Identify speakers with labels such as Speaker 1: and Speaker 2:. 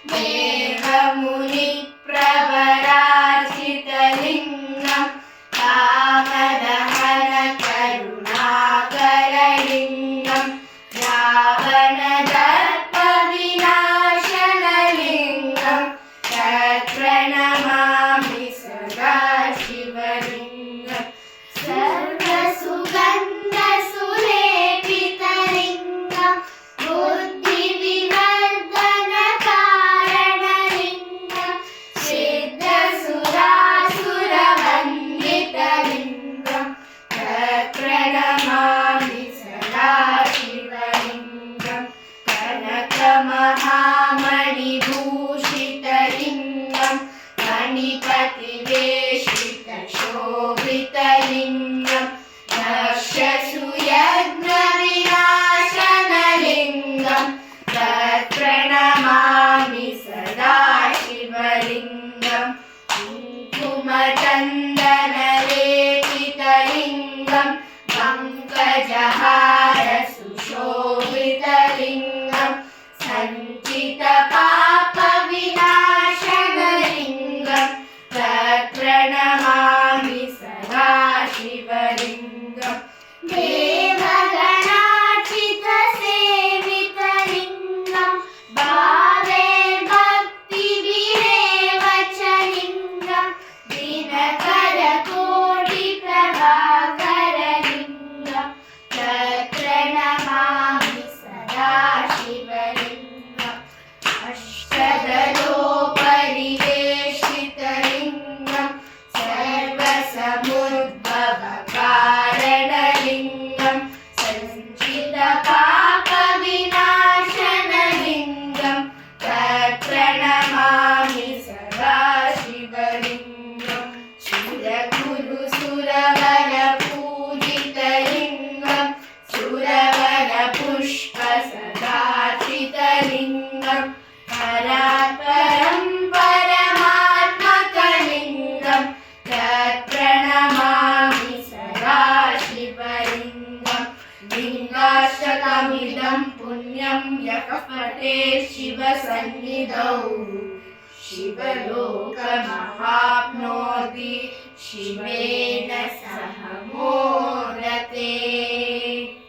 Speaker 1: देवमुनिप्रवरार्चितलिङ्गं कामदहनकरुणाकरलिङ्गं रावणदर्पविनाशनलिङ्गं तत्प्रणमामि सदा शिवलिङ्गं सर्वसुगन्धसुलेपितलिङ्गं बुद्धिविवर्धनकारणलिङ्गं सिद्धसुरासुरवन्दितलिङ्गं तत्प्रणमामि सदा शिवलिङ्गं कनकमहामणिभूषितलिङ्गं मणिपतिवेशितशोभितलिङ्गं दक्षसुयज्ञविनाशनलिङ्गं तत्प्रणमामि सदा शिवलिङ्गं कुङ्कुमचन्दनलेपितलिङ्गं पङ्कजहारसुशोभितलिङ्गं सञ्चितपापविनाशनलिङ्गं तत्प्रणमामि सदा शिवलिङ्गं देवगणार्चितसेवितलिङ्गं भावैर्भक्तिभिरेव च लिङ्गं दिनकरकोटिप्रभाकरलिङ्गं तत्प्रणमामि सदा शिवलिङ्गम् अष्टदलोपरिवेशितलिङ्गं सर्वसमुद्भवकारणलिङ्गं सञ्चितपापविनाशनलिङ्गं तत्प्रणमामि सदा शिवलिङ्गं सुरगुरुसुरवरपूजितलिङ्गं सुरवरपुष्पसदार्चितलिङ्गं परात्परं परमात्मकलिङ्गं तत्प्रणमामि सदा शिवलिङ्गं लिङ्गाष्टकमिदं पुण्यं यः पठेत् शिवसन्निधौ शिवलोकमवाप्नोति शिवेन सह